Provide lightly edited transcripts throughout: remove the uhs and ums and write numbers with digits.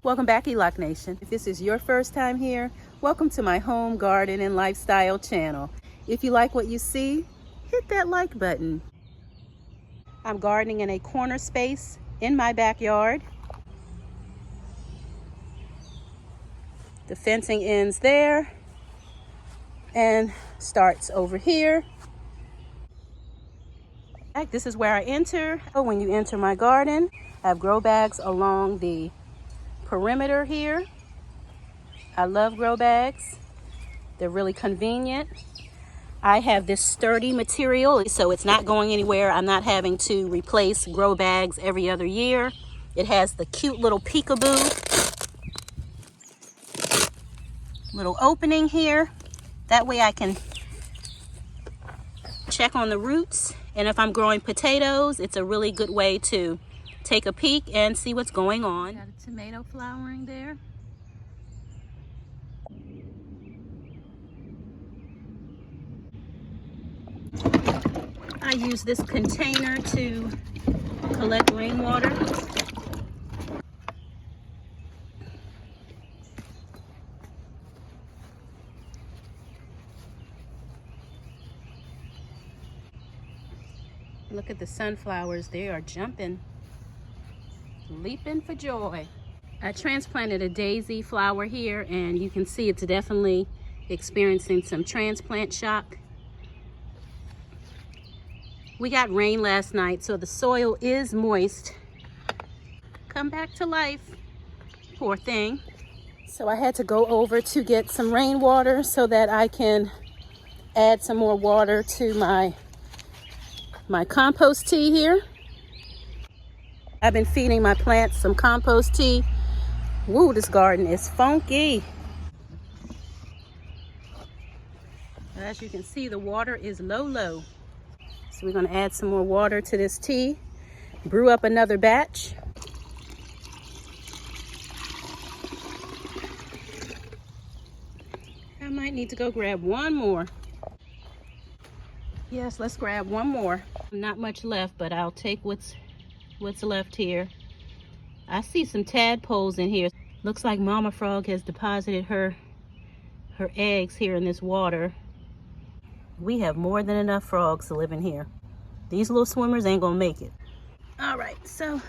Welcome back, Elock Nation. If this is your first time here, welcome to my home, garden, and lifestyle channel. If you like what you see, hit that like button. I'm gardening in a corner space in my backyard. The fencing ends there and starts over here. This is where I enter. When you enter my garden, I have grow bags along the perimeter here. I love grow bags. They're really convenient. I have this sturdy material, so it's not going anywhere. I'm not having to replace grow bags every other year. It has the cute little peekaboo little opening here. That way I can check on the roots, and if I'm growing potatoes, it's a really good way to take a peek and see what's going on. Got a tomato flowering there. I use this container to collect rainwater. Look at the sunflowers, they are jumping, leaping for joy. I transplanted a daisy flower here, and you can see it's definitely experiencing some transplant shock. We got rain last night, so the soil is moist. Come back to life, poor thing. So I had to go over to get some rainwater so that I can add some more water to my compost tea here. I've been feeding my plants some compost tea. Woo, this garden is funky. As you can see, the water is low. So we're gonna add some more water to this tea, brew up another batch. I might need to go grab one more. Yes, let's grab one more. Not much left, but I'll take what's left here. I see some tadpoles in here. Looks like Mama Frog has deposited her eggs here in this water. We have more than enough frogs to live in here. These little swimmers ain't gonna make it. All right, so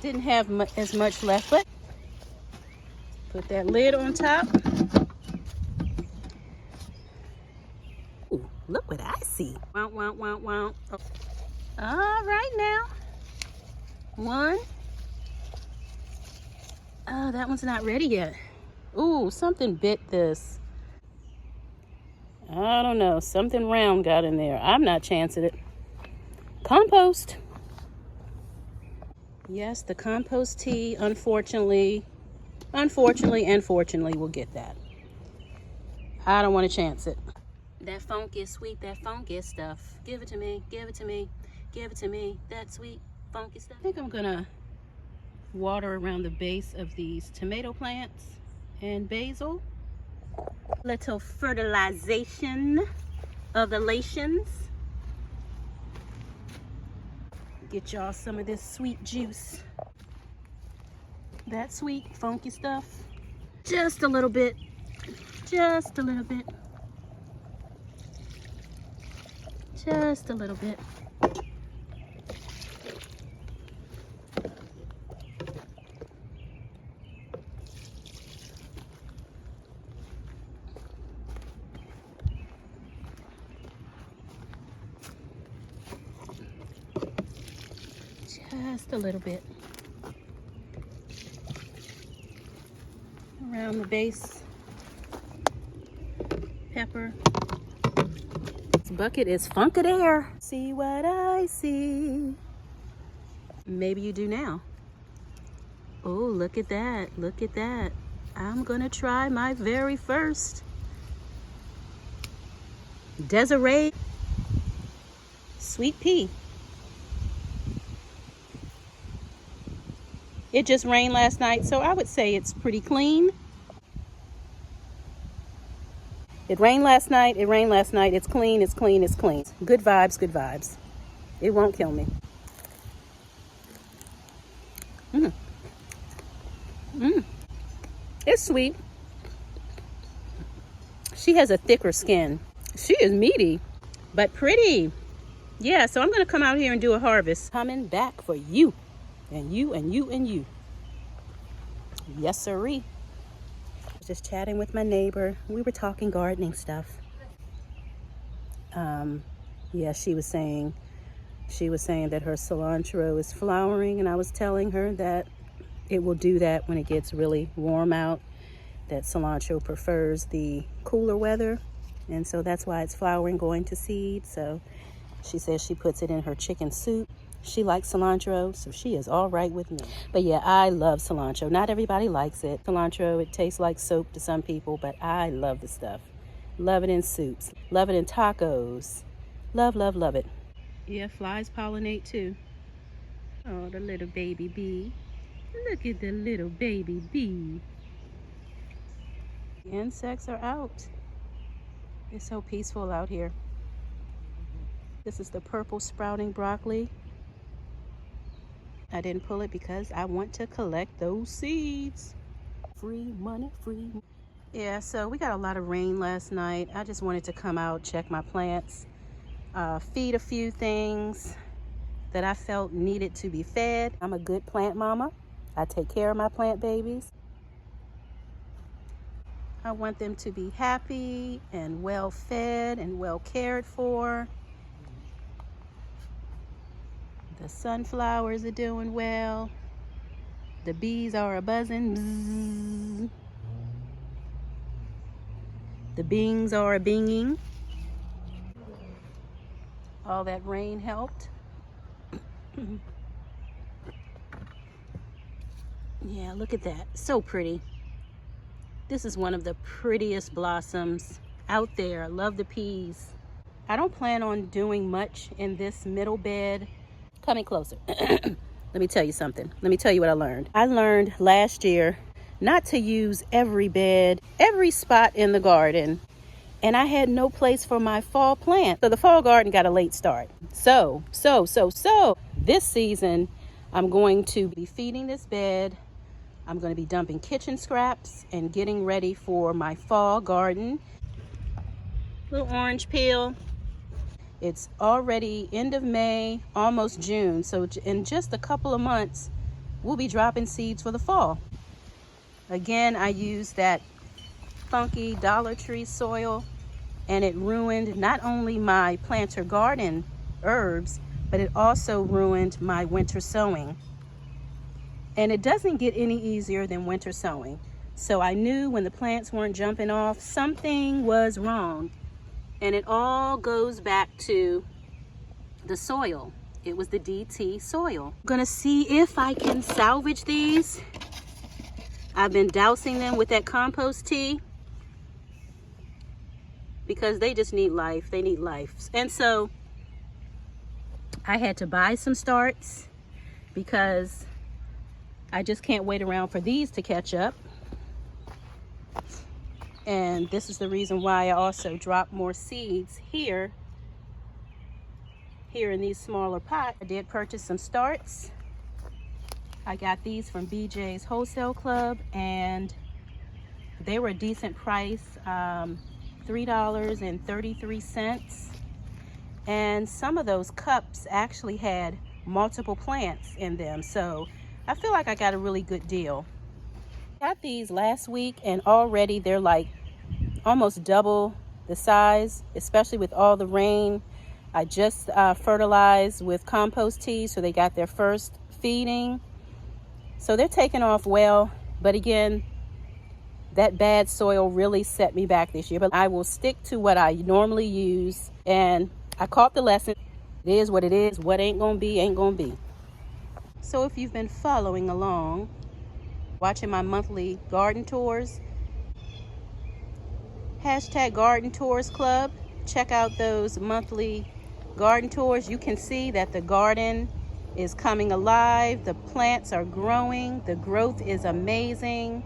didn't have as much left, but put that lid on top. Ooh, look what I see. Wow, wow, wow, wow. Oh. All right now. One. Oh, that one's not ready yet. Ooh, something bit this. I don't know, something round got in there. I'm not chancing it. Compost. Yes, the compost tea, unfortunately, and fortunately, we'll get that. I don't want to chance it. That funky, sweet, that funky stuff. Give it to me, give it to me, give it to me. That sweet, funky stuff. I think I'm gonna water around the base of these tomato plants and basil. Little fertilization of the lations. Get y'all some of this sweet juice. That sweet, funky stuff. Just a little bit. Just a little bit. Just a little bit. Just a little bit. Around the base. Pepper. This bucket is funked air. See what I see. Maybe you do now. Oh, look at that. Look at that. I'm gonna try my very first Desiree sweet pea. It just rained last night, so I would say it's pretty clean. It rained last night, it's clean, it's clean, it's clean. Good vibes, good vibes. It won't kill me. It's sweet. She has a thicker skin. She is meaty, but pretty. Yeah, so I'm gonna come out here and do a harvest. Coming back for you, and you, and you, and you. Yes, sirree. Just chatting with my neighbor. We were talking gardening stuff. Yeah, she was saying that her cilantro is flowering, and I was telling her that it will do that when it gets really warm out, that cilantro prefers the cooler weather, and so that's why it's flowering, going to seed. So she says she puts it in her chicken soup. She likes cilantro, so she is all right with me. But yeah, I love cilantro. Not everybody likes it. Cilantro, it tastes like soap to some people, but I love the stuff. Love it in soups. Love it in tacos. Love, love, love it. Yeah, flies pollinate too. Oh, the little baby bee. Look at the little baby bee. The insects are out. It's so peaceful out here. This is the purple sprouting broccoli. I didn't pull it because I want to collect those seeds. Free money, free. Yeah, so we got a lot of rain last night. I just wanted to come out, check my plants, feed a few things that I felt needed to be fed. I'm a good plant mama. I take care of my plant babies. I want them to be happy and well fed and well cared for. The sunflowers are doing well. The bees are a-buzzing. Bzzz. The beans are a-binging. All that rain helped. Yeah, look at that. So pretty. This is one of the prettiest blossoms out there. I love the peas. I don't plan on doing much in this middle bed. Coming closer. Let me tell you something. Let me tell you what I learned. I learned last year not to use every bed, every spot in the garden. And I had no place for my fall plant. So the fall garden got a late start. So this season, I'm going to be feeding this bed. I'm going to be dumping kitchen scraps and getting ready for my fall garden. Little orange peel. It's already end of May, almost June. So in just a couple of months, we'll be dropping seeds for the fall. Again, I used that funky Dollar Tree soil, and it ruined not only my planter garden herbs, but it also ruined my winter sowing. And it doesn't get any easier than winter sowing. So I knew when the plants weren't jumping off, something was wrong. And it all goes back to the soil. It was the DT soil. I'm gonna see if I can salvage these. I've been dousing them with that compost tea because they just need life. They need life. And so I had to buy some starts because I just can't wait around for these to catch up. And this is the reason why I also drop more seeds here in these smaller pots. I did purchase some starts. I got these from BJ's Wholesale Club, and they were a decent price, $3.33. And some of those cups actually had multiple plants in them. So I feel like I got a really good deal. Got these last week, and already they're like almost double the size, especially with all the rain. I just fertilized with compost tea, so they got their first feeding. So they're taking off well, but again, that bad soil really set me back this year. But I will stick to what I normally use, and I caught the lesson. It is what it is. What ain't gonna be, ain't gonna be. So if you've been following along, watching my monthly garden tours, #Garden Tours Club, check out those monthly garden tours. You can see that the garden is coming alive. The plants are growing. The growth is amazing.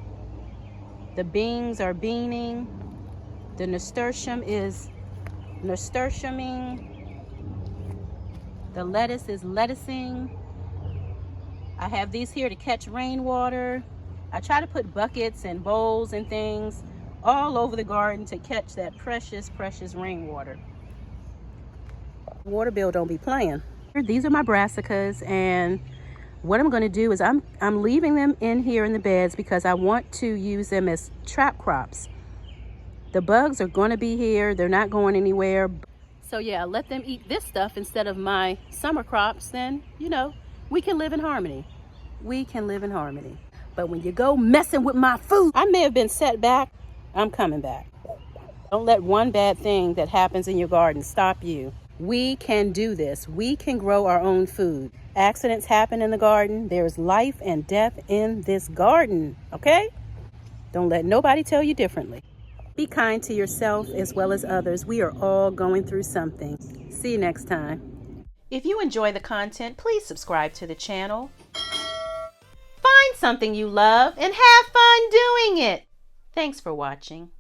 The beans are beaning. The nasturtium is nasturtiuming. The lettuce is lettucing. I have these here to catch rainwater. I try to put buckets and bowls and things all over the garden to catch that precious, precious rainwater. Water bill don't be playing. These are my brassicas, and what I'm going to do is I'm leaving them in here in the beds because I want to use them as trap crops. The bugs are going to be here. They're not going anywhere. So yeah, let them eat this stuff instead of my summer crops. Then, you know, we can live in harmony. We can live in harmony. But when you go messing with my food, I may have been set back. I'm coming back. Don't let one bad thing that happens in your garden stop you. We can do this. We can grow our own food. Accidents happen in the garden. There's life and death in this garden, okay? Don't let nobody tell you differently. Be kind to yourself as well as others. We are all going through something. See you next time. If you enjoy the content, please subscribe to the channel. Find something you love and have fun doing it. Thanks for watching.